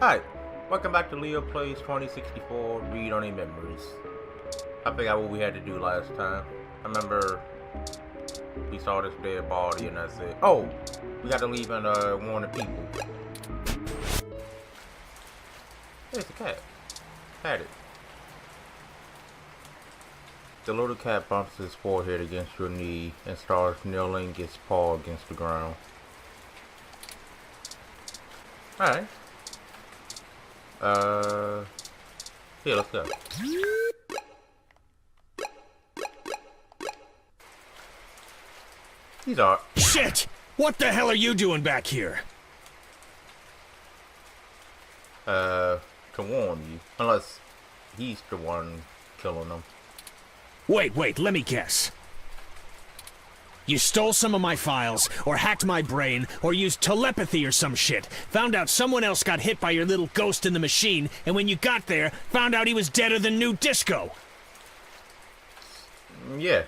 Hi, welcome back to Leo Plays 2064 Read Only Memories. I forgot what we had to do last time. I remember we saw this dead body and that's it. Oh, we got to leave and warn the people. There's the cat. Had it. The little cat bumps his forehead against your knee and starts kneeling its paw against the ground. Alright. Here, let's go. These are... Shit! What the hell are you doing back here? To warn you. Unless he's the one killing them. Wait, let me guess. You stole some of my files, or hacked my brain, or used telepathy or some shit. Found out someone else got hit by your little ghost in the machine, and when you got there, found out he was deader than new disco. Yeah.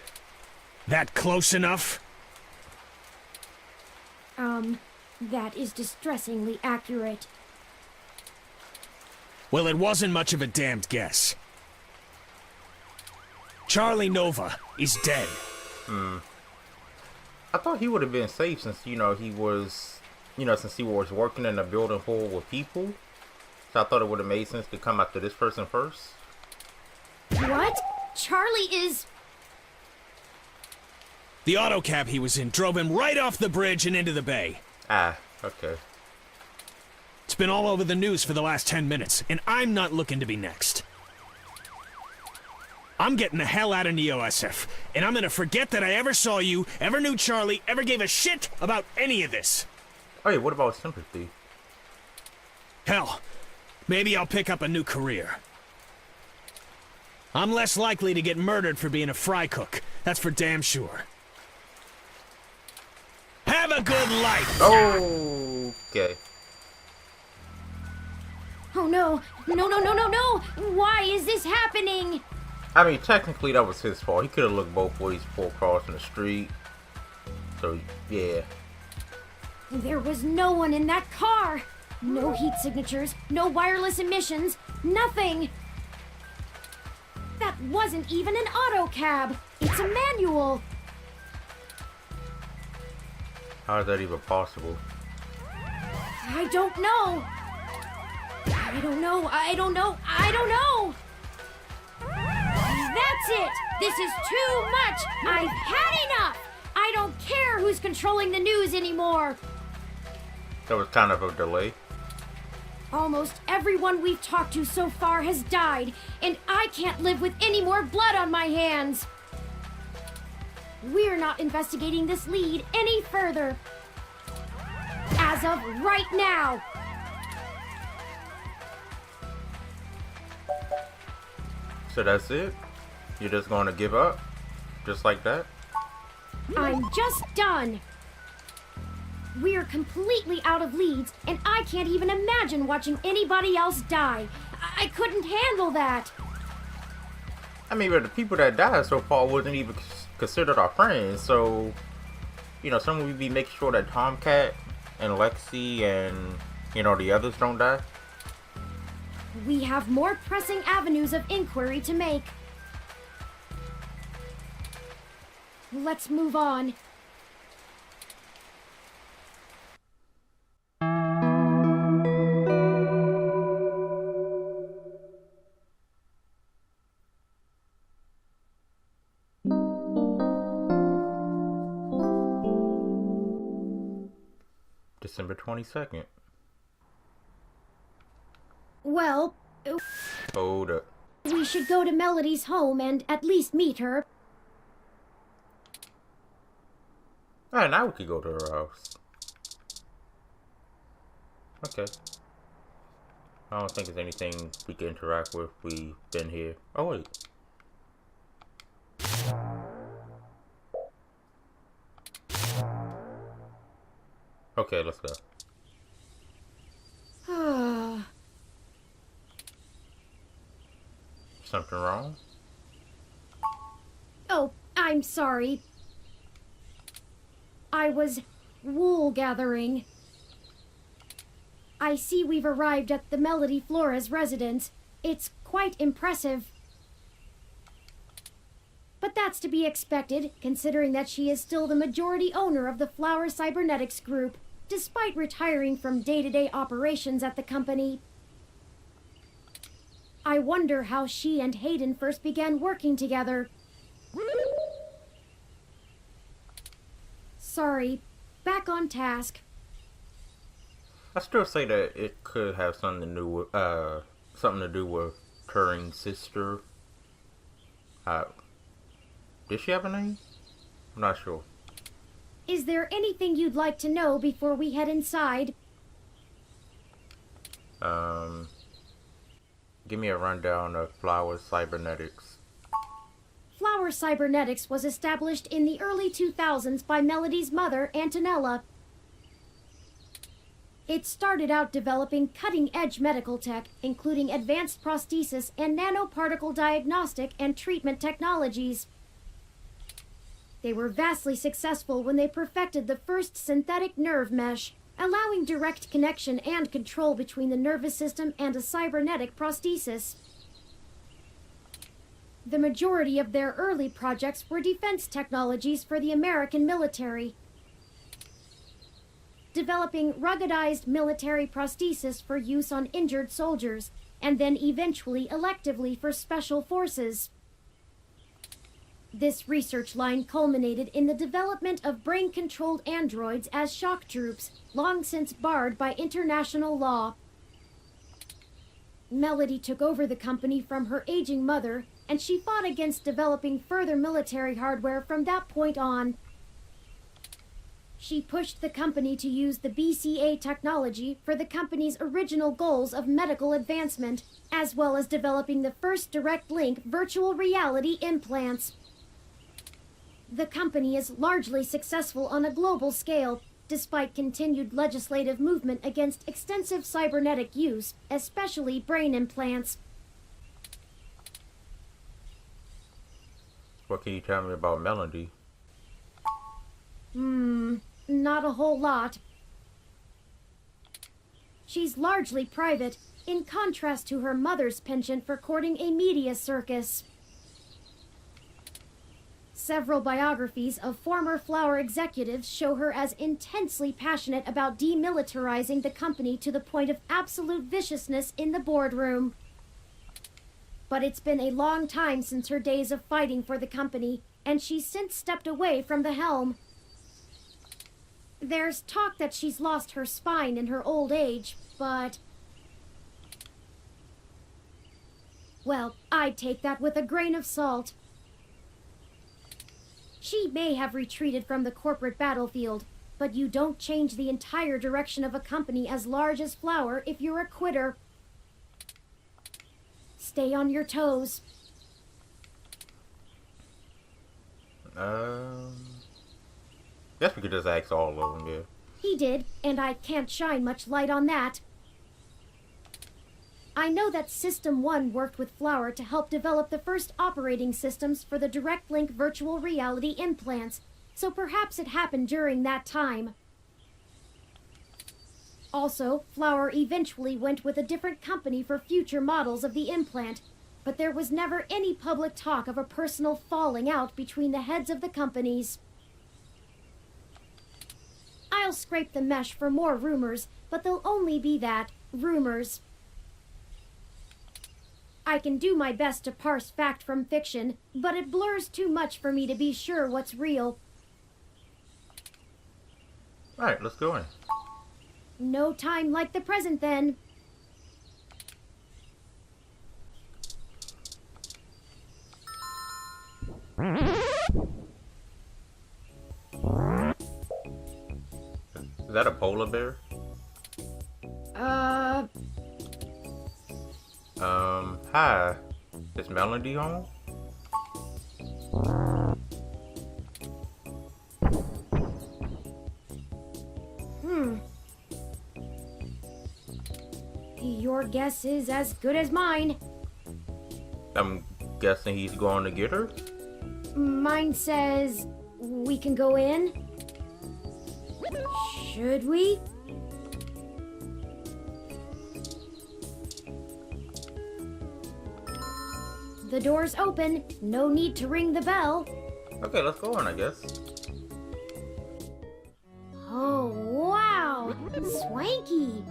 That close enough? That is distressingly accurate. Well, it wasn't much of a damned guess. Charlie Nova is dead. I thought he would have been safe since, he was, since he was working in a building full with people. So I thought it would have made sense to come after this person first. What? Charlie is... The auto cab he was in drove him right off the bridge and into the bay. Ah, okay. It's been all over the news for the last 10 minutes, and I'm not looking to be next. I'm getting the hell out of Neo-SF, and I'm gonna forget that I ever saw you, ever knew Charlie, ever gave a shit about any of this. Oh yeah, what about sympathy? Hell, maybe I'll pick up a new career. I'm less likely to get murdered for being a fry cook, that's for damn sure. Have a good life! Okay. Oh no! No! Why is this happening? I mean, technically that was his fault. He could have looked both ways before crossing the street. So, yeah. There was no one in that car! No heat signatures, no wireless emissions, nothing! That wasn't even an auto cab! It's a manual! How is that even possible? I don't know! That's it! This is too much! I've had enough! I don't care who's controlling the news anymore! That was kind of a delay. Almost everyone we've talked to so far has died, and I can't live with any more blood on my hands! We're not investigating this lead any further. As of right now! So that's it? You're just going to give up? Just like that? I'm just done! We're completely out of leads, and I can't even imagine watching anybody else die. I couldn't handle that! I mean, but the people that died so far wasn't even considered our friends, so... someone would be making sure that Tomcat and Lexi and, the others don't die. We have more pressing avenues of inquiry to make. Let's move on. December 22nd. Well, Hold up. we should go to Melody's home and at least meet her. Alright, now we could go to her house. Okay. I don't think there's anything we can interact with. We've been here. Oh, wait. Okay, let's go. Something wrong? Oh, I'm sorry. I was wool gathering. I see we've arrived at the Melody Flores residence. It's quite impressive. But that's to be expected, considering that she is still the majority owner of the Flower Cybernetics Group, despite retiring from day-to-day operations at the company. I wonder how she and Hayden first began working together. Sorry, back on task. I still say that it could have something to do with Turing's sister. Did she have a name? I'm not sure. Is there anything you'd like to know before we head inside? Give me a rundown of Flower Cybernetics. Flower Cybernetics was established in the early 2000s by Melody's mother, Antonella. It started out developing cutting-edge medical tech, including advanced prosthesis and nanoparticle diagnostic and treatment technologies. They were vastly successful when they perfected the first synthetic nerve mesh, allowing direct connection and control between the nervous system and a cybernetic prosthesis. The majority of their early projects were defense technologies for the American military, developing ruggedized military prosthesis for use on injured soldiers, and then eventually electively for special forces. This research line culminated in the development of brain-controlled androids as shock troops, long since barred by international law. Melody took over the company from her aging mother, and she fought against developing further military hardware from that point on. She pushed the company to use the BCA technology for the company's original goals of medical advancement, as well as developing the first direct link virtual reality implants. The company is largely successful on a global scale, despite continued legislative movement against extensive cybernetic use, especially brain implants. What can you tell me about Melody? Not a whole lot. She's largely private, in contrast to her mother's penchant for courting a media circus. Several biographies of former Flower executives show her as intensely passionate about demilitarizing the company to the point of absolute viciousness in the boardroom. But it's been a long time since her days of fighting for the company, and she's since stepped away from the helm. There's talk that she's lost her spine in her old age, but... well, I'd take that with a grain of salt. She may have retreated from the corporate battlefield, but you don't change the entire direction of a company as large as Flower if you're a quitter. Stay on your toes. Guess we could just ask all of them, yeah. He did, and I can't shine much light on that. I know that System 1 worked with Flower to help develop the first operating systems for the Direct Link virtual reality implants, so perhaps it happened during that time. Also, Flower eventually went with a different company for future models of the implant, but there was never any public talk of a personal falling out between the heads of the companies. I'll scrape the mesh for more rumors, but they'll only be that, rumors. I can do my best to parse fact from fiction, but it blurs too much for me to be sure what's real. Alright, let's go in. No time like the present, then. Is that a polar bear? Hi. Is Melody on? Your guess is as good as mine. I'm guessing he's going to get her? Mine says we can go in. Should we? The door's open. No need to ring the bell. Okay, let's go in, I guess. Oh, wow! Swanky!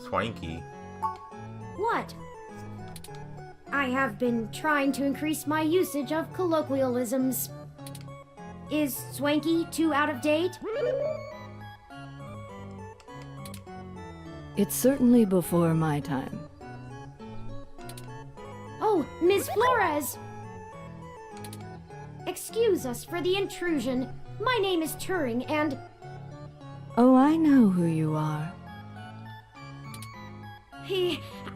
Swanky. What? I have been trying to increase my usage of colloquialisms. Is swanky too out of date? It's certainly before my time. Oh, Ms. Flores! Excuse us for the intrusion. My name is Turing, and... Oh, I know who you are.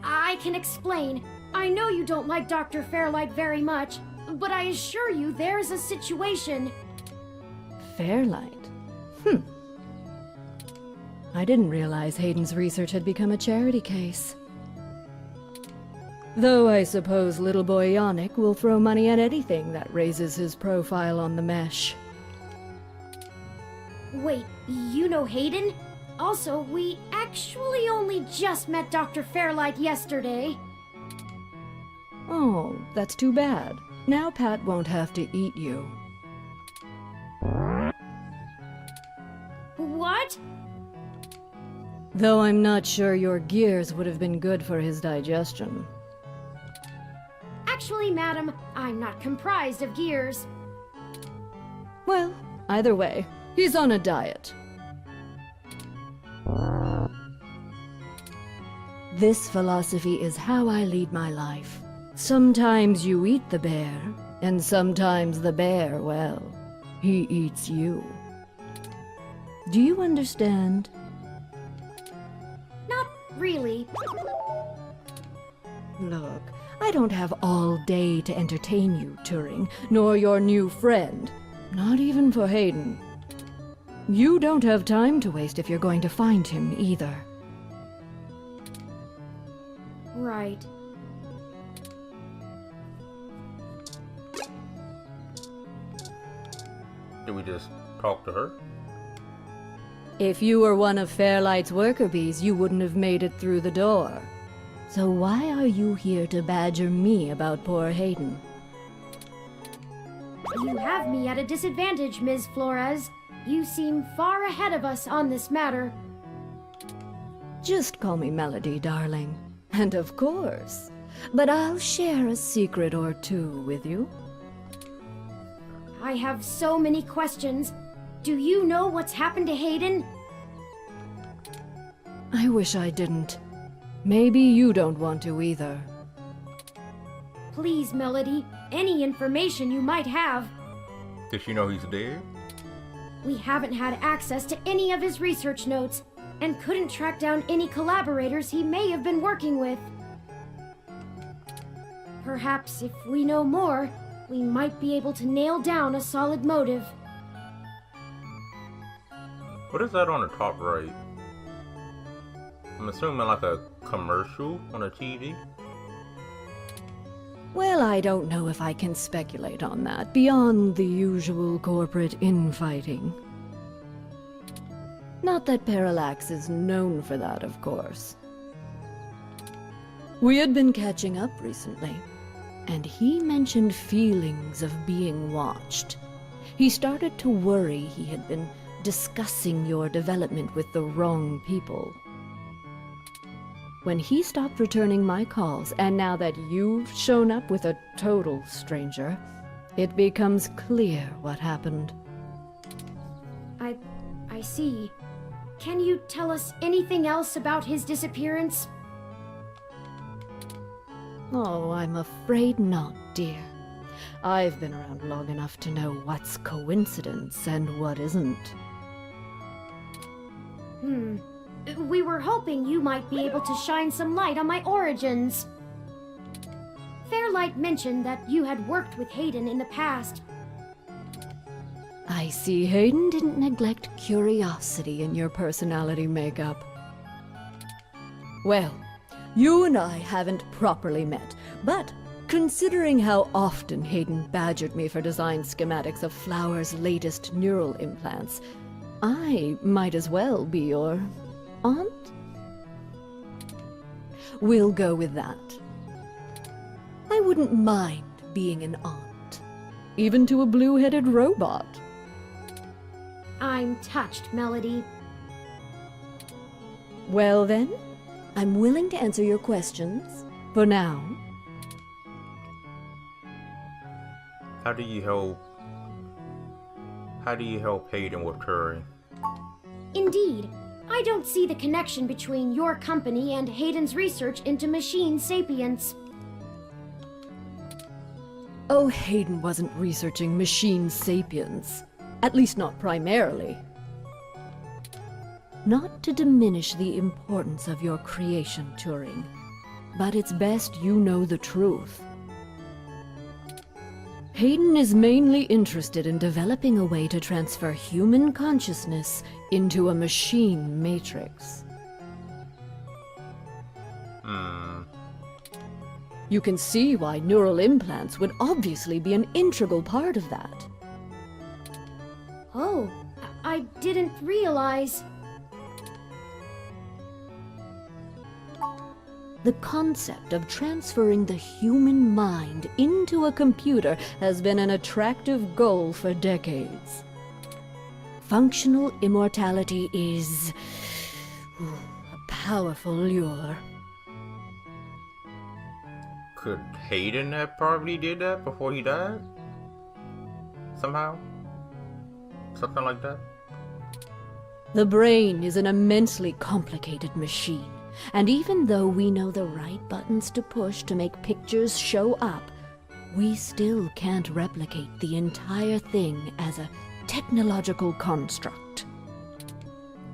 I can explain. I know you don't like Dr. Fairlight very much, but I assure you there's a situation. Fairlight? I didn't realize Hayden's research had become a charity case. Though I suppose little boy Yannick will throw money at anything that raises his profile on the mesh. Wait, you know Hayden? Also, we actually only just met Dr. Fairlight yesterday. Oh, that's too bad. Now Pat won't have to eat you. What? Though I'm not sure your gears would have been good for his digestion. Actually, madam, I'm not comprised of gears. Well, either way, he's on a diet. This philosophy is how I lead my life. Sometimes you eat the bear, and sometimes the bear, well, he eats you. Do you understand? Not really. Look, I don't have all day to entertain you, Turing, nor your new friend. Not even for Hayden. You don't have time to waste if you're going to find him, either. Right. Did we just talk to her? If you were one of Fairlight's worker bees, you wouldn't have made it through the door. So why are you here to badger me about poor Hayden? You have me at a disadvantage, Ms. Flores. You seem far ahead of us on this matter. Just call me Melody, darling. And of course. But I'll share a secret or two with you. I have so many questions. Do you know what's happened to Hayden? I wish I didn't. Maybe you don't want to either. Please, Melody, any information you might have. Does she know he's dead? We haven't had access to any of his research notes, and couldn't track down any collaborators he may have been working with. Perhaps if we know more, we might be able to nail down a solid motive. What is that on the top right? I'm assuming like a commercial on a TV? Well, I don't know if I can speculate on that, beyond the usual corporate infighting. Not that Parallax is known for that, of course. We had been catching up recently, and he mentioned feelings of being watched. He started to worry he had been discussing your development with the wrong people. When he stopped returning my calls, and now that you've shown up with a total stranger, it becomes clear what happened. I see. Can you tell us anything else about his disappearance? Oh, I'm afraid not, dear. I've been around long enough to know what's coincidence and what isn't. We were hoping you might be able to shine some light on my origins. Fairlight mentioned that you had worked with Hayden in the past. I see Hayden didn't neglect curiosity in your personality makeup. Well, you and I haven't properly met, but considering how often Hayden badgered me for design schematics of Flower's latest neural implants, I might as well be your aunt? we'll go with that. I wouldn't mind being an aunt, even to a blue-headed robot. I'm touched, Melody. Well then, I'm willing to answer your questions, for now. How do you help Hayden with Turing? Indeed, I don't see the connection between your company and Hayden's research into machine sapience. Oh, Hayden wasn't researching machine sapience. At least not primarily. Not to diminish the importance of your creation, Turing, but it's best you know the truth. Hayden is mainly interested in developing a way to transfer human consciousness into a machine matrix. You can see why neural implants would obviously be an integral part of that. Oh, I didn't realize. The concept of transferring the human mind into a computer has been an attractive goal for decades. Functional immortality is a powerful lure. Could Hayden have probably did that before he died? Somehow? Something like that? The brain is an immensely complicated machine, and even though we know the right buttons to push to make pictures show up, we still can't replicate the entire thing as a technological construct.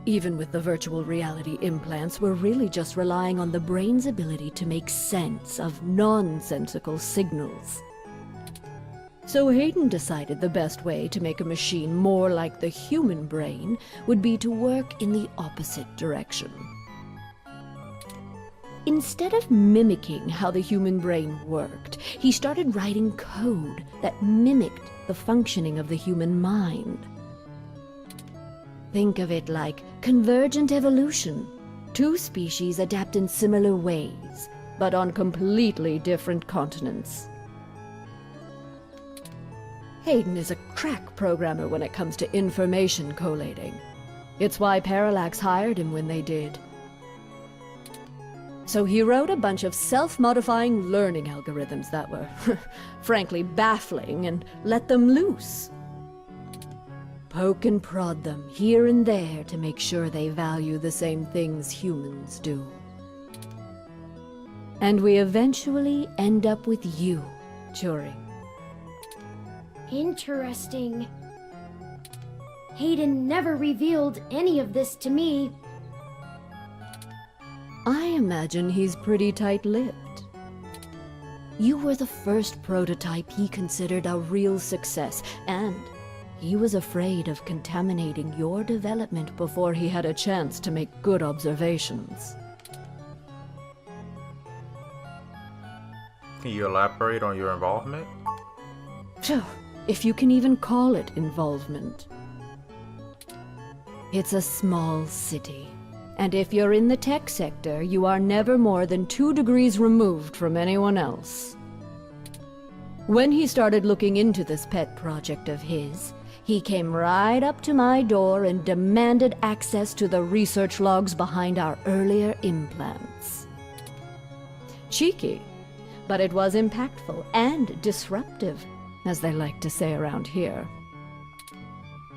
Even with the virtual reality implants, we're really just relying on the brain's ability to make sense of nonsensical signals. So Hayden decided the best way to make a machine more like the human brain would be to work in the opposite direction. Instead of mimicking how the human brain worked, he started writing code that mimicked the functioning of the human mind. Think of it like convergent evolution. Two species adapt in similar ways, but on completely different continents. Hayden is a crack programmer when it comes to information collating. It's why Parallax hired him when they did. So he wrote a bunch of self-modifying learning algorithms that were, frankly, baffling and let them loose. Poke and prod them here and there to make sure they value the same things humans do. And we eventually end up with you, Turing. Interesting. Hayden never revealed any of this to me. I imagine he's pretty tight-lipped. You were the first prototype he considered a real success, and he was afraid of contaminating your development before he had a chance to make good observations. Can you elaborate on your involvement? Phew, if you can even call it involvement. It's a small city, and if you're in the tech sector, you are never more than 2 degrees removed from anyone else. When he started looking into this pet project of his, he came right up to my door and demanded access to the research logs behind our earlier implants. Cheeky, but it was impactful and disruptive, as they like to say around here.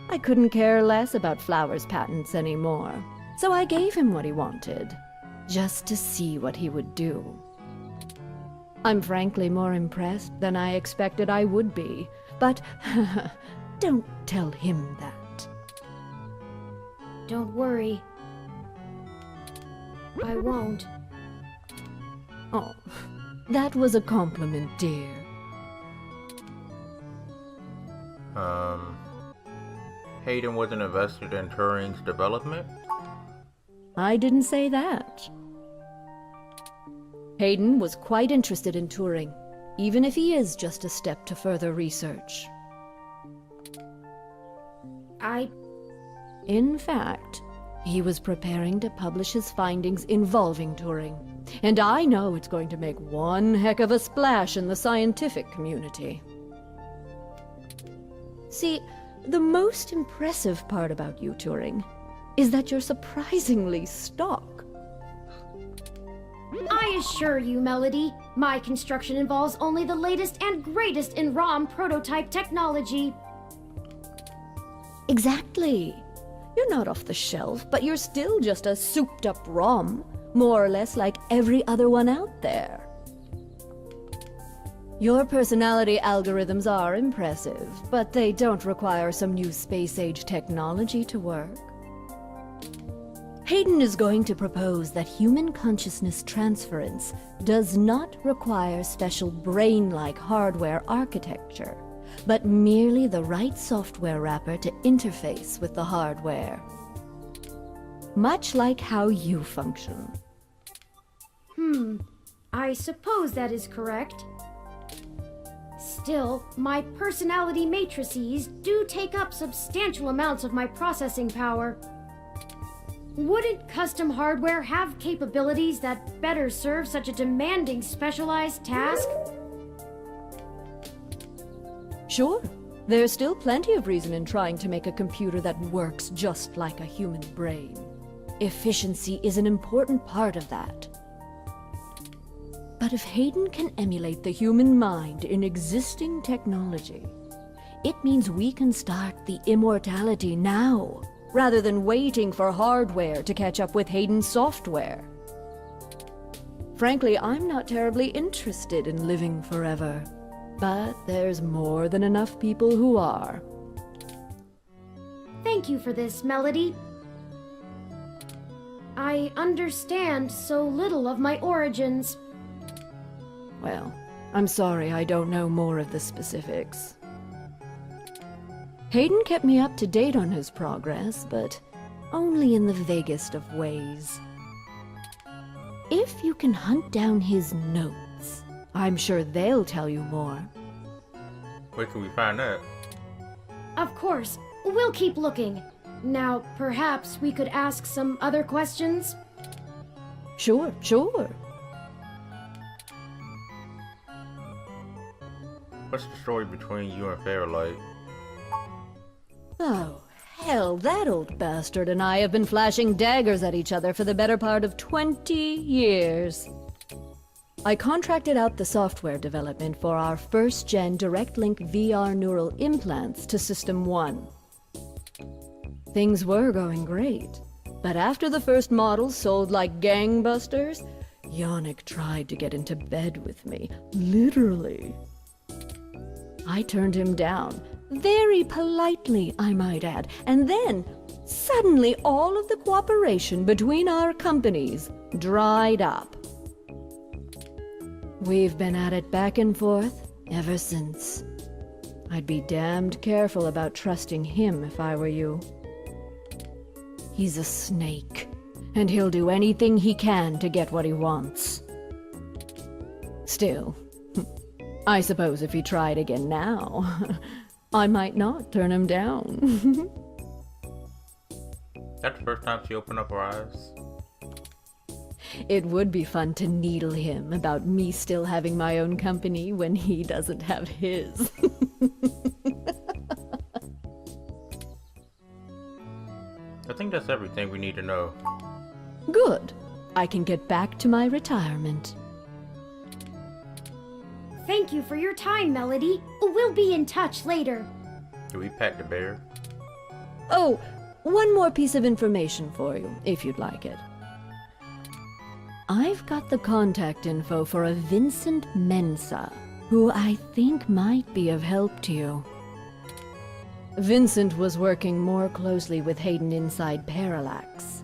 I couldn't care less about Flowers' patents anymore, so I gave him what he wanted, just to see what he would do. I'm frankly more impressed than I expected I would be, but don't tell him that. Don't worry. I won't. Oh, that was a compliment, dear. Hayden wasn't invested in Turing's development? I didn't say that. Hayden was quite interested in Turing, even if he is just a step to further research. In fact, he was preparing to publish his findings involving Turing. And I know it's going to make one heck of a splash in the scientific community. See, the most impressive part about you, Turing, is that you're surprisingly stock. I assure you, Melody, my construction involves only the latest and greatest in ROM prototype technology. Exactly. You're not off the shelf, but you're still just a souped-up ROM, more or less like every other one out there. Your personality algorithms are impressive, but they don't require some new space-age technology to work. Hayden is going to propose that human consciousness transference does not require special brain-like hardware architecture, but merely the right software wrapper to interface with the hardware. Much like how you function. I suppose that is correct. Still, my personality matrices do take up substantial amounts of my processing power. Wouldn't custom hardware have capabilities that better serve such a demanding specialized task? Sure, there's still plenty of reason in trying to make a computer that works just like a human brain. Efficiency is an important part of that. But if Hayden can emulate the human mind in existing technology, it means we can start the immortality now, rather than waiting for hardware to catch up with Hayden's software. Frankly, I'm not terribly interested in living forever, but there's more than enough people who are. Thank you for this, Melody. I understand so little of my origins. Well, I'm sorry I don't know more of the specifics. Hayden kept me up to date on his progress, but only in the vaguest of ways. If you can hunt down his notes, I'm sure they'll tell you more. Where can we find that? Of course, we'll keep looking. Now, perhaps we could ask some other questions? Sure. What's the story between you and Fairlight? Oh, hell, that old bastard and I have been flashing daggers at each other for the better part of 20 years. I contracted out the software development for our first-gen direct-link VR neural implants to System 1. Things were going great, but after the first models sold like gangbusters, Yannick tried to get into bed with me, literally. I turned him down, very politely, I might add, and then, suddenly all of the cooperation between our companies dried up. We've been at it back and forth ever since. I'd be damned careful about trusting him if I were you. He's a snake, and he'll do anything he can to get what he wants. Still, I suppose if he tried again now, I might not turn him down. That's the first time she opened up her eyes. It would be fun to needle him about me still having my own company when he doesn't have his. I think that's everything we need to know. Good. I can get back to my retirement. Thank you for your time, Melody. We'll be in touch later. Do we pet the bear? Oh, one more piece of information for you, if you'd like it. I've got the contact info for a Vincent Mensa, who I think might be of help to you. Vincent was working more closely with Hayden inside Parallax,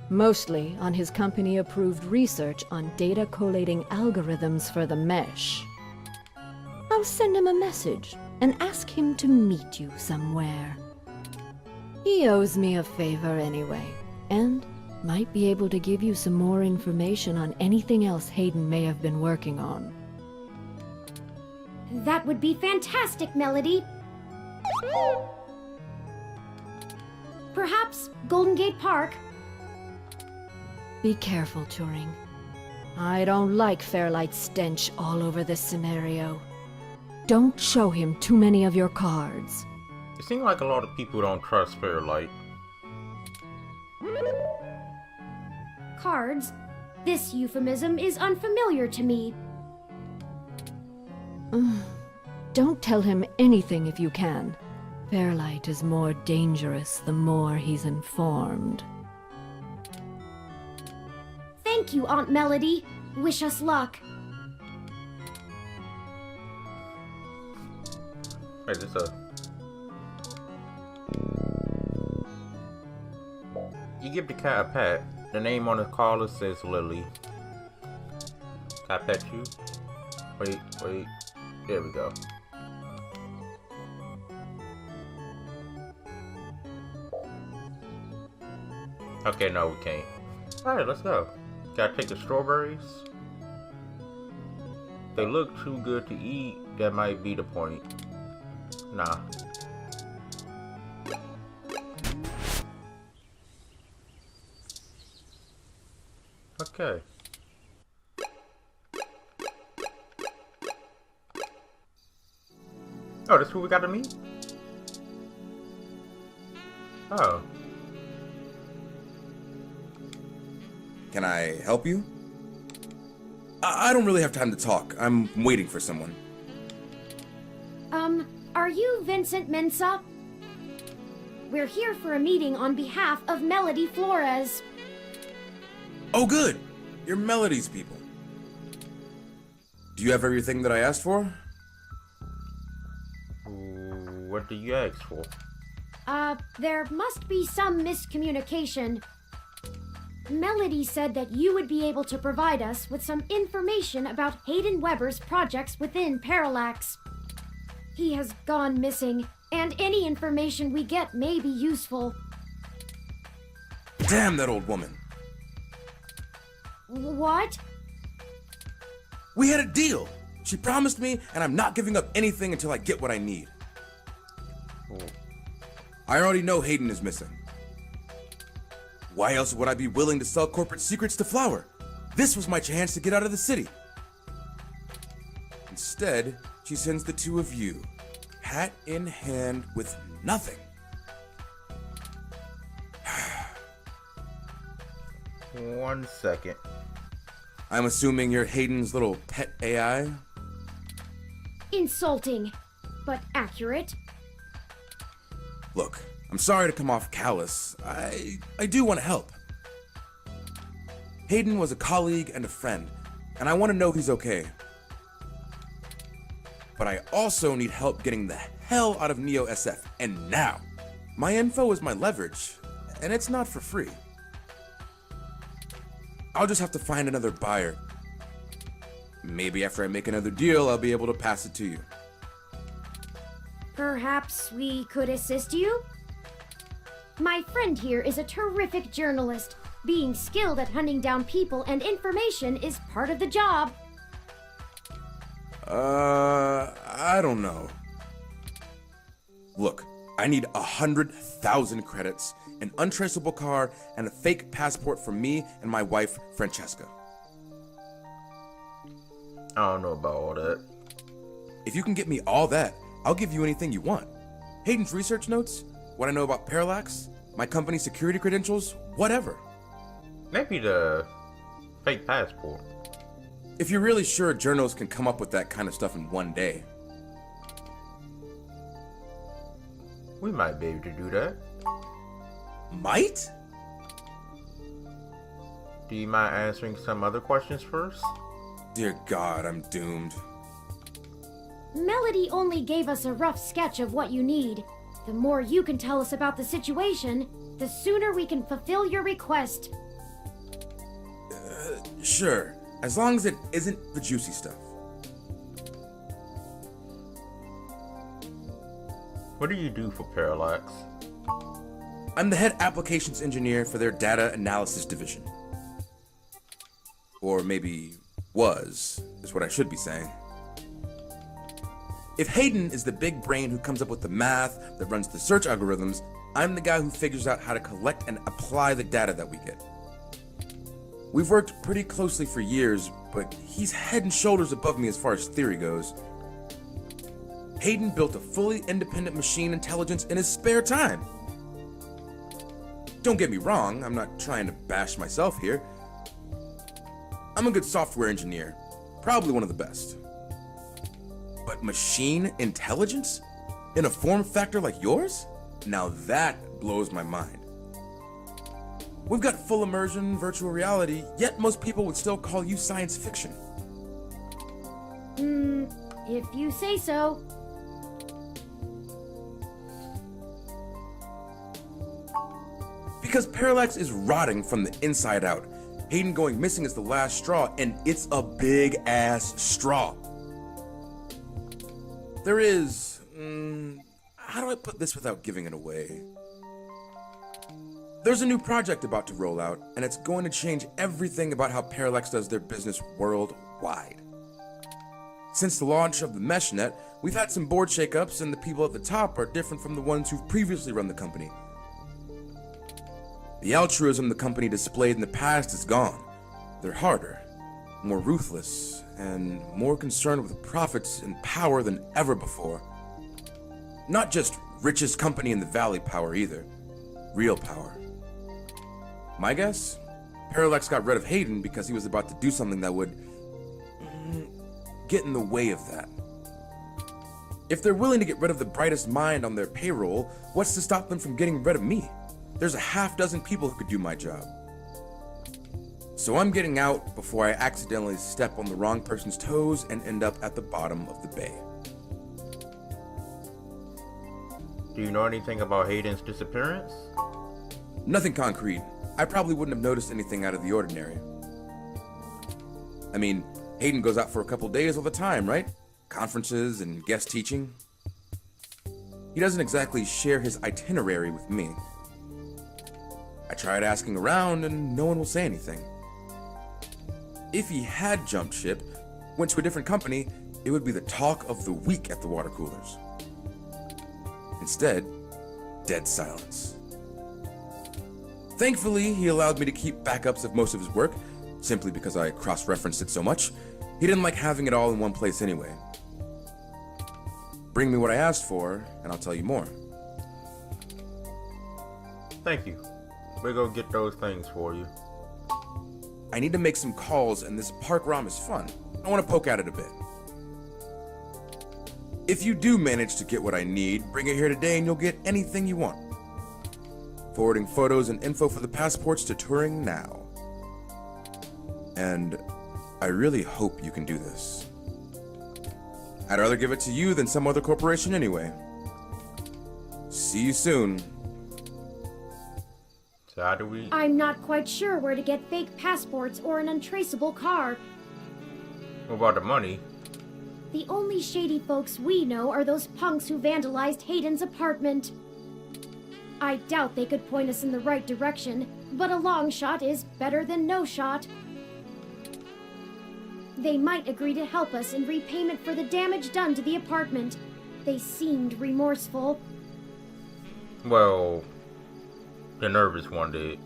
mostly on his company-approved research on data collating algorithms for the mesh. I'll send him a message and ask him to meet you somewhere. He owes me a favor anyway, and might be able to give you some more information on anything else Hayden may have been working on. That would be fantastic, Melody. Perhaps Golden Gate Park? Be careful, Turing. I don't like Fairlight's stench all over this scenario. Don't show him too many of your cards. It seems like a lot of people don't trust Fairlight. Cards? This euphemism is unfamiliar to me. Don't tell him anything if you can. Fairlight is more dangerous the more he's informed. Thank you, Aunt Melody. Wish us luck. Wait, this a... You give the cat a pet. The name on the collar says Lily. Can I pet you? Wait. There we go. Okay, no, we can't. Alright, let's go. Gotta take the strawberries. They look too good to eat. That might be the point. Nah. Okay. Oh, that's who we gotta meet? Oh. Can I help you? I don't really have time to talk. I'm waiting for someone. Are you Vincent Mensah? We're here for a meeting on behalf of Melody Flores. Oh, good. You're Melody's people. Do you have everything that I asked for? What do you ask for? There must be some miscommunication. Melody said that you would be able to provide us with some information about Hayden Weber's projects within Parallax. He has gone missing, and any information we get may be useful. Damn that old woman. What? We had a deal. She promised me, and I'm not giving up anything until I get what I need. I already know Hayden is missing. Why else would I be willing to sell corporate secrets to Flower? This was my chance to get out of the city. Instead, she sends the two of you, hat in hand with nothing. 1 second. I'm assuming you're Hayden's little pet AI? Insulting, but accurate. Look, I'm sorry to come off callous. I do want to help. Hayden was a colleague and a friend, and I want to know he's okay. But I also need help getting the hell out of Neo SF, and now. My info is my leverage, and it's not for free. I'll just have to find another buyer. Maybe after I make another deal, I'll be able to pass it to you. Perhaps we could assist you? My friend here is a terrific journalist. Being skilled at hunting down people and information is part of the job. I don't know. Look, I need 100,000 credits, an untraceable car, and a fake passport for me and my wife, Francesca. I don't know about all that. If you can get me all that, I'll give you anything you want. Hayden's research notes, what I know about Parallax, my company's security credentials, whatever. Maybe the fake passport. If you're really sure journals can come up with that kind of stuff in one day. We might be able to do that. Might? Do you mind answering some other questions first? Dear God, I'm doomed. Melody only gave us a rough sketch of what you need. The more you can tell us about the situation, the sooner we can fulfill your request. Sure, as long as it isn't the juicy stuff. What do you do for Parallax? I'm the head applications engineer for their data analysis division. Or maybe was, is what I should be saying. If Hayden is the big brain who comes up with the math that runs the search algorithms, I'm the guy who figures out how to collect and apply the data that we get. We've worked pretty closely for years, but he's head and shoulders above me as far as theory goes. Hayden built a fully independent machine intelligence in his spare time. Don't get me wrong, I'm not trying to bash myself here. I'm a good software engineer, probably one of the best. But machine intelligence? In a form factor like yours? Now that blows my mind. We've got full immersion, virtual reality, yet most people would still call you science fiction. If you say so. Because Parallax is rotting from the inside out. Hayden going missing is the last straw, and it's a big-ass straw. There is... how do I put this without giving it away? There's a new project about to roll out, and it's going to change everything about how Parallax does their business worldwide. Since the launch of the MeshNet, we've had some board shakeups, and the people at the top are different from the ones who've previously run the company. The altruism the company displayed in the past is gone. They're harder, more ruthless, and more concerned with profits and power than ever before. Not just richest company in the valley power either. Real power. My guess? Parallax got rid of Hayden because he was about to do something that would get in the way of that. If they're willing to get rid of the brightest mind on their payroll, what's to stop them from getting rid of me? There's a half dozen people who could do my job. So I'm getting out before I accidentally step on the wrong person's toes and end up at the bottom of the bay. Do you know anything about Hayden's disappearance? Nothing concrete. I probably wouldn't have noticed anything out of the ordinary. I mean, Hayden goes out for a couple days all the time, right? Conferences and guest teaching. He doesn't exactly share his itinerary with me. I tried asking around and no one will say anything. If he had jumped ship, went to a different company, it would be the talk of the week at the water coolers. Instead, dead silence. Thankfully, he allowed me to keep backups of most of his work, simply because I cross-referenced it so much. He didn't like having it all in one place anyway. Bring me what I asked for, and I'll tell you more. Thank you. We'll go get those things for you. I need to make some calls, and this park ROM is fun. I want to poke at it a bit. If you do manage to get what I need, bring it here today and you'll get anything you want. Forwarding photos and info for the passports to Turing now. And I really hope you can do this. I'd rather give it to you than some other corporation anyway. See you soon. So how do we... I'm not quite sure where to get fake passports or an untraceable car. What about the money? The only shady folks we know are those punks who vandalized Hayden's apartment. I doubt they could point us in the right direction, but a long shot is better than no shot. They might agree to help us in repayment for the damage done to the apartment. They seemed remorseful. Well, the nervous one did.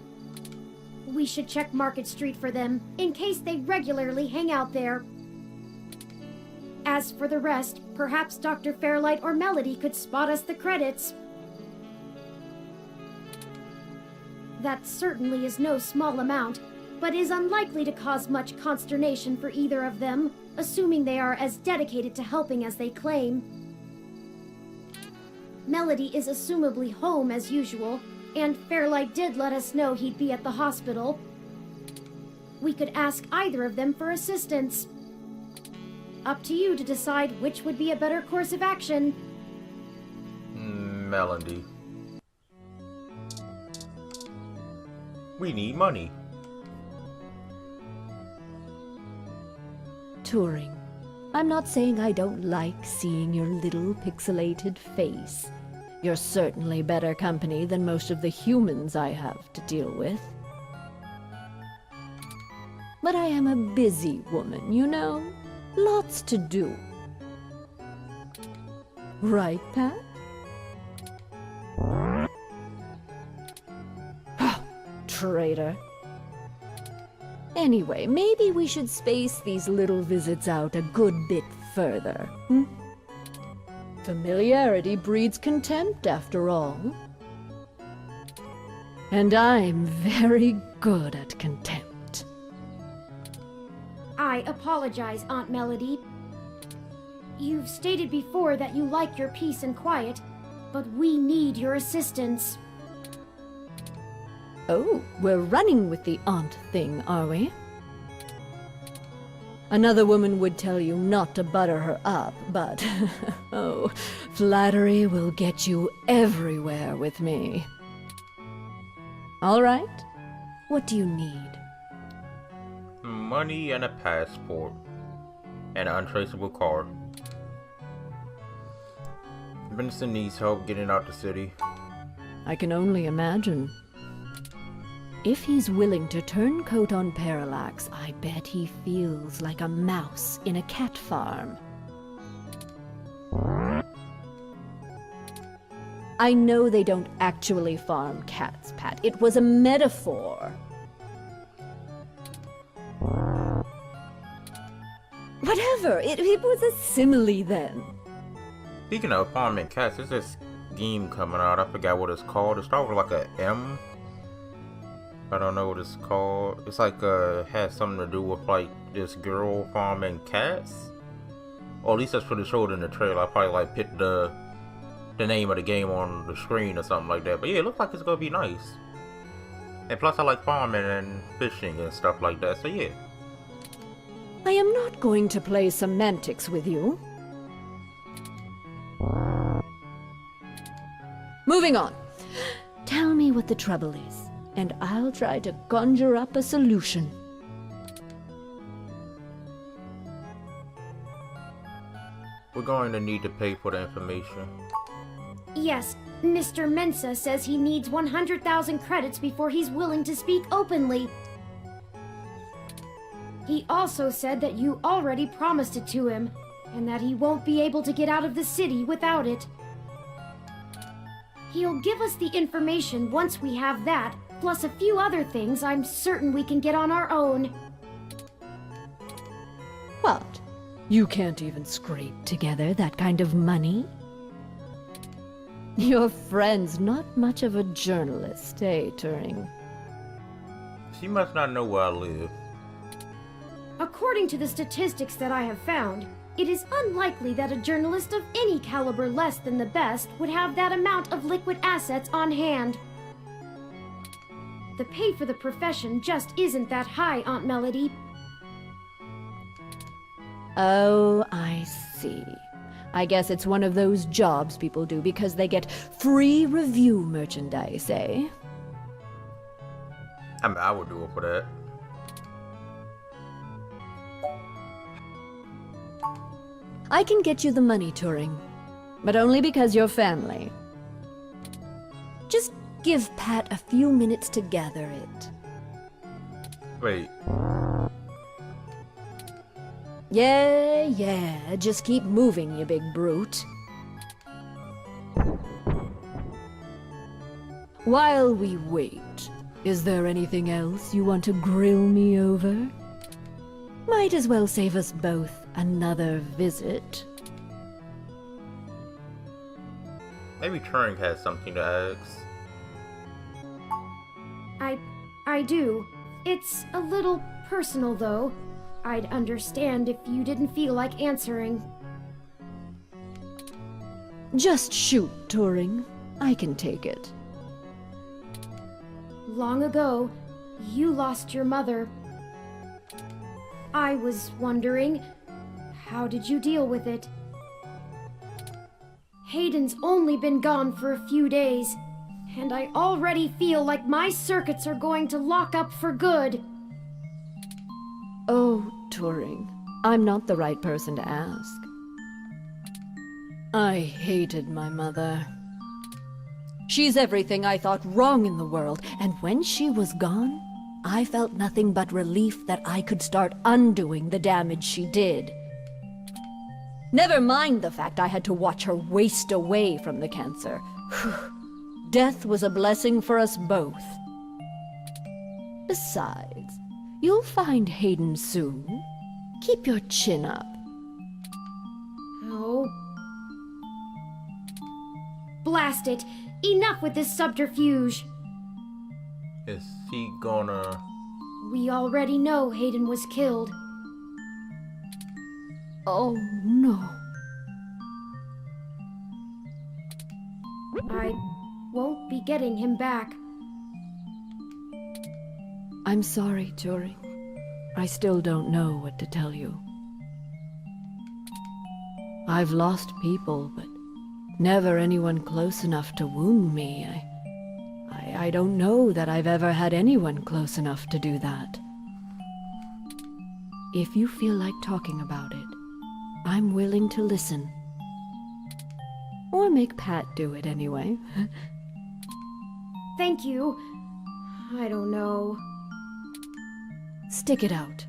We should check Market Street for them, in case they regularly hang out there. As for the rest, perhaps Dr. Fairlight or Melody could spot us the credits. That certainly is no small amount, but is unlikely to cause much consternation for either of them, assuming they are as dedicated to helping as they claim. Melody is assumably home as usual, and Fairlight did let us know he'd be at the hospital. We could ask either of them for assistance. Up to you to decide which would be a better course of action. Melody. We need money. Turing, I'm not saying I don't like seeing your little pixelated face. You're certainly better company than most of the humans I have to deal with. But I am a busy woman, you know? Lots to do. Right, Pat? Traitor. Anyway, maybe we should space these little visits out a good bit further. Familiarity breeds contempt, after all. And I'm very good at contempt. I apologize, Aunt Melody. You've stated before that you like your peace and quiet, but we need your assistance. Oh, we're running with the aunt thing, are we? Another woman would tell you not to butter her up, but oh, flattery will get you everywhere with me. All right, what do you need? Money and a passport. And an untraceable card. Vincent needs help getting out the city. I can only imagine. If he's willing to turn coat on Parallax, I bet he feels like a mouse in a cat farm. I know they don't actually farm cats, Pat. It was a metaphor. Whatever, it was a simile then. Speaking of farming cats, there's this game coming out. I forgot what it's called. It starts with like a M. I don't know what it's called. It's like has something to do with like this girl farming cats. Or at least that's what it showed in the trailer. I probably like picked the name of the game on the screen or something like that. But yeah, it looks like it's gonna be nice. And plus I like farming and fishing and stuff like that, so yeah. I am not going to play semantics with you. Moving on. Tell me what the trouble is, and I'll try to conjure up a solution. We're going to need to pay for the information. Yes, Mr. Mensa says he needs 100,000 credits before he's willing to speak openly. He also said that you already promised it to him, and that he won't be able to get out of the city without it. He'll give us the information once we have that, plus a few other things I'm certain we can get on our own. What? You can't even scrape together that kind of money? Your friend's not much of a journalist, eh, Turing? She must not know where I live. According to the statistics that I have found, it is unlikely that a journalist of any caliber less than the best would have that amount of liquid assets on hand. The pay for the profession just isn't that high, Aunt Melody. Oh, I see. I guess it's one of those jobs people do because they get free review merchandise, eh? I mean, I would do it for that. I can get you the money, Turing, but only because you're family. Just give Pat a few minutes to gather it. Wait. Yeah, just keep moving, you big brute. While we wait, is there anything else you want to grill me over? Might as well save us both another visit. Maybe Turing has something to ask. I do. It's a little personal, though. I'd understand if you didn't feel like answering. Just shoot, Turing. I can take it. Long ago, you lost your mother. I was wondering, how did you deal with it? Hayden's only been gone for a few days, and I already feel like my circuits are going to lock up for good. Oh, Turing, I'm not the right person to ask. I hated my mother. She's everything I thought wrong in the world, and when she was gone, I felt nothing but relief that I could start undoing the damage she did. Never mind the fact I had to watch her waste away from the cancer. Death was a blessing for us both. Besides, You'll find Hayden soon. Keep your chin up. Oh. Blast it! Enough with this subterfuge! Is he gonna... We already know Hayden was killed. Oh, no. I won't be getting him back. I'm sorry, Turing. I still don't know what to tell you. I've lost people, but never anyone close enough to wound me. I don't know that I've ever had anyone close enough to do that. If you feel like talking about it, I'm willing to listen. Or make Pat do it anyway. Thank you. I don't know. Stick it out.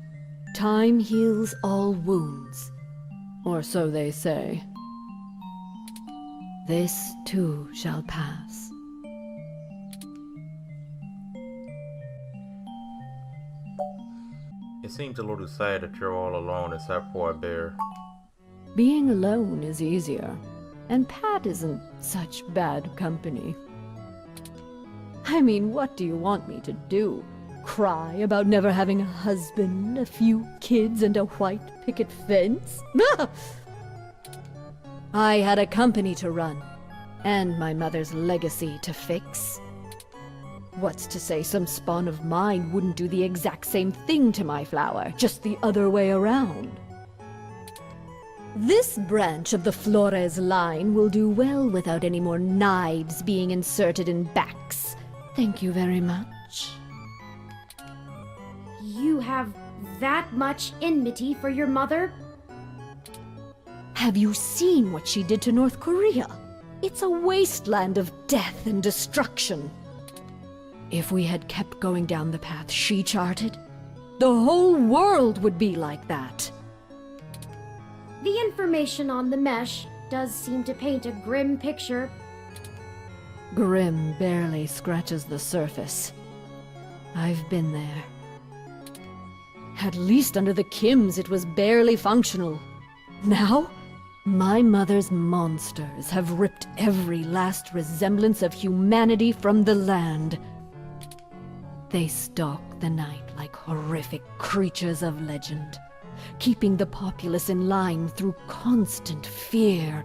Time heals all wounds. Or so they say. This too shall pass. It seems a little sad that you're all alone except for a bear. Being alone is easier, and Pat isn't such bad company. I mean, what do you want me to do? Cry about never having a husband, a few kids, and a white picket fence? I had a company to run, and my mother's legacy to fix. What's to say some spawn of mine wouldn't do the exact same thing to my flower, just the other way around? This branch of the Flores line will do well without any more knives being inserted in backs. Thank you very much. You have that much enmity for your mother? Have you seen what she did to North Korea? It's a wasteland of death and destruction. If we had kept going down the path she charted, the whole world would be like that. The information on the mesh does seem to paint a grim picture. Grim barely scratches the surface. I've been there. At least under the Kims it was barely functional. Now, my mother's monsters have ripped every last resemblance of humanity from the land. They stalk the night like horrific creatures of legend, keeping the populace in line through constant fear.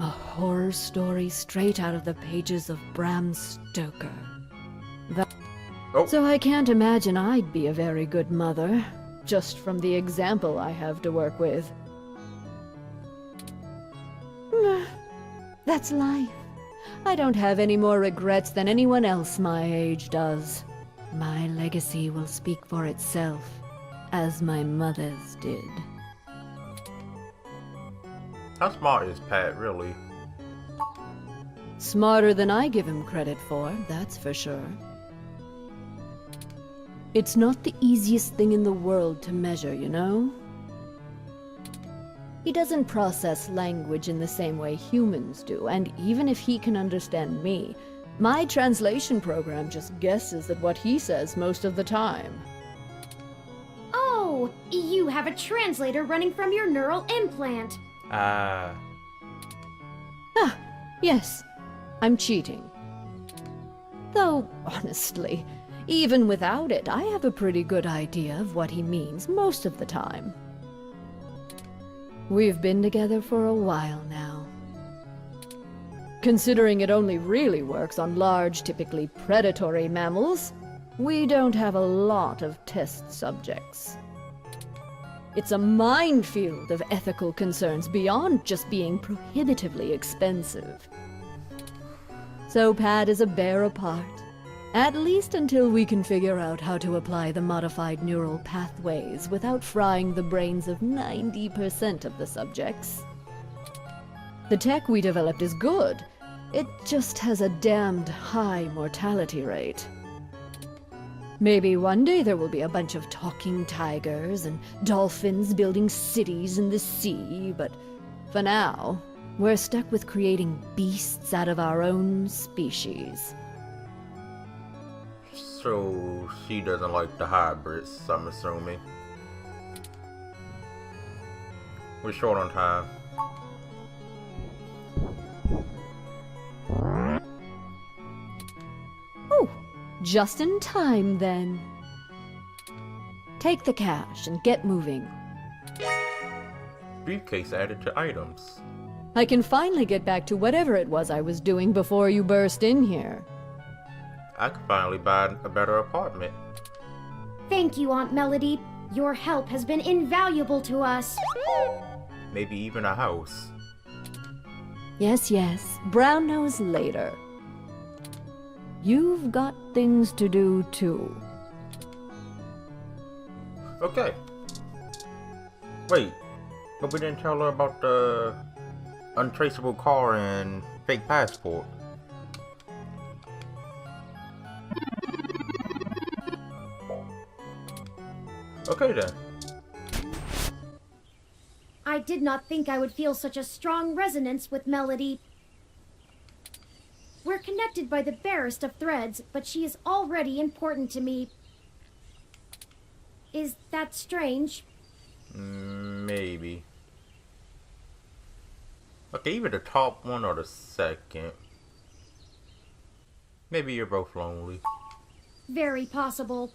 A horror story straight out of the pages of Bram Stoker. So I can't imagine I'd be a very good mother, just from the example I have to work with. That's life. I don't have any more regrets than anyone else my age does. My legacy will speak for itself, as my mother's did. How smart is Pat, really? Smarter than I give him credit for, that's for sure. It's not the easiest thing in the world to measure, you know? He doesn't process language in the same way humans do, and even if he can understand me, my translation program just guesses at what he says most of the time. Oh, you have a translator running from your neural implant. Yes, I'm cheating. Though, honestly, even without it, I have a pretty good idea of what he means most of the time. We've been together for a while now. Considering it only really works on large, typically predatory mammals, we don't have a lot of test subjects. It's a minefield of ethical concerns beyond just being prohibitively expensive. So Pat is a bear apart, at least until we can figure out how to apply the modified neural pathways without frying the brains of 90% of the subjects. The tech we developed is good. It just has a damned high mortality rate. Maybe one day there will be a bunch of talking tigers and dolphins building cities in the sea, but for now, we're stuck with creating beasts out of our own species. So she doesn't like the hybrids, I'm assuming. We're short on time. Oh, just in time then. Take the cash and get moving. Briefcase added to items. I can finally get back to whatever it was I was doing before you burst in here. I could finally buy a better apartment. Thank you, Aunt Melody. Your help has been invaluable to us. Maybe even a house. Yes, yes, brown nose later. You've got things to do too. Okay. Wait, but we didn't tell her about the untraceable car and fake passport. Okay then. I did not think I would feel such a strong resonance with Melody. We're connected by the barest of threads, but she is already important to me. Is that strange? Maybe. Okay, either the top one or the second. Maybe you're both lonely. Very possible.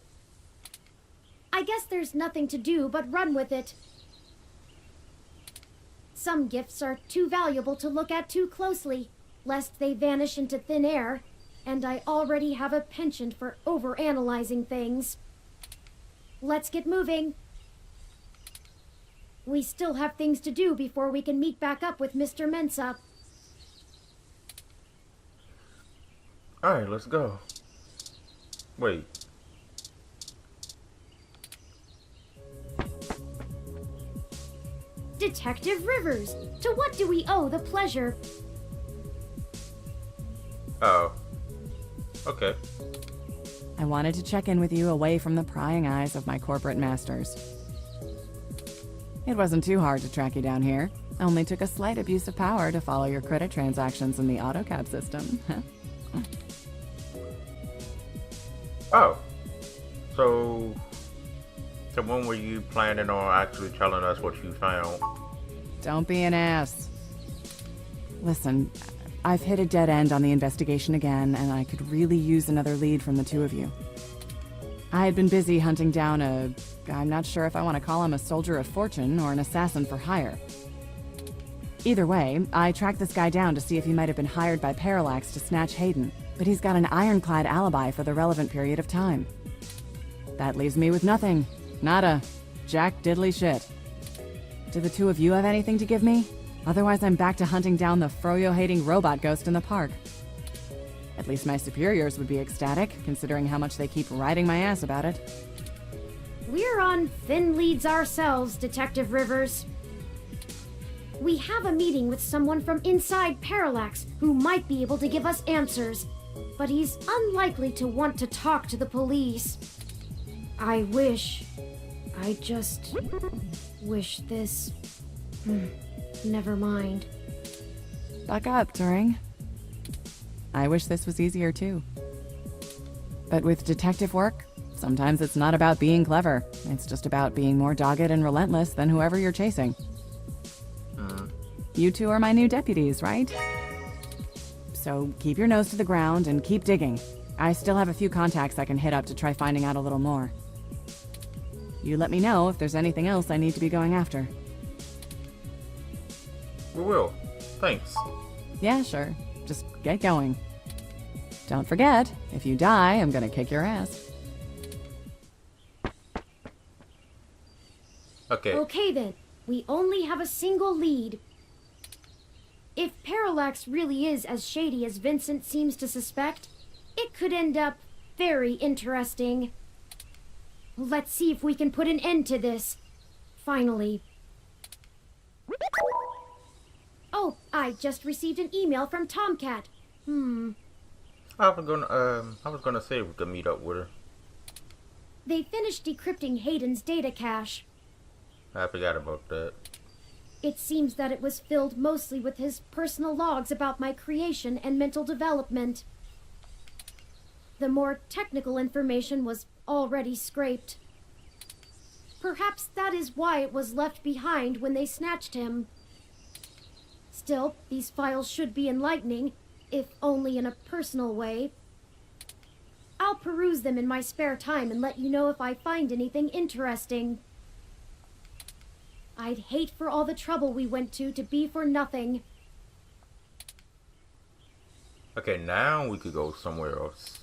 I guess there's nothing to do but run with it. Some gifts are too valuable to look at too closely, lest they vanish into thin air, and I already have a penchant for overanalyzing things. Let's get moving. We still have things to do before we can meet back up with Mr. Mensa. Alright, let's go. Wait. Detective Rivers, to what do we owe the pleasure? Oh. Okay. I wanted to check in with you away from the prying eyes of my corporate masters. It wasn't too hard to track you down here. Only took a slight abuse of power to follow your credit transactions in the AutoCAD system. Oh. So when were you planning on actually telling us what you found? Don't be an ass. Listen, I've hit a dead end on the investigation again, and I could really use another lead from the two of you. I had been busy hunting down I'm not sure if I want to call him a soldier of fortune or an assassin for hire. Either way, I tracked this guy down to see if he might have been hired by Parallax to snatch Hayden, but he's got an ironclad alibi for the relevant period of time. That leaves me with nothing. Nada. Jack diddly shit. Do the two of you have anything to give me? Otherwise, I'm back to hunting down the froyo-hating robot ghost in the park. At least my superiors would be ecstatic, considering how much they keep riding my ass about it. We're on thin leads ourselves, Detective Rivers. We have a meeting with someone from inside Parallax who might be able to give us answers, but he's unlikely to want to talk to the police. I just wish this... Never mind. Buck up, Turing. I wish this was easier too. But with detective work, sometimes it's not about being clever. It's just about being more dogged and relentless than whoever you're chasing. You two are my new deputies, right? So keep your nose to the ground and keep digging. I still have a few contacts I can hit up to try finding out a little more. You let me know if there's anything else I need to be going after. We will. Thanks. Yeah, sure. Just get going. Don't forget, if you die, I'm gonna kick your ass. Okay. Okay then, we only have a single lead. If Parallax really is as shady as Vincent seems to suspect, it could end up very interesting. Let's see if we can put an end to this. Finally. Oh, I just received an email from Tomcat. I was gonna say we could meet up with her. They finished decrypting Hayden's data cache. I forgot about that. It seems that it was filled mostly with his personal logs about my creation and mental development. The more technical information was already scraped. Perhaps that is why it was left behind when they snatched him. Still, these files should be enlightening, if only in a personal way. I'll peruse them in my spare time and let you know if I find anything interesting. I'd hate for all the trouble we went to be for nothing. Okay, now we could go somewhere else.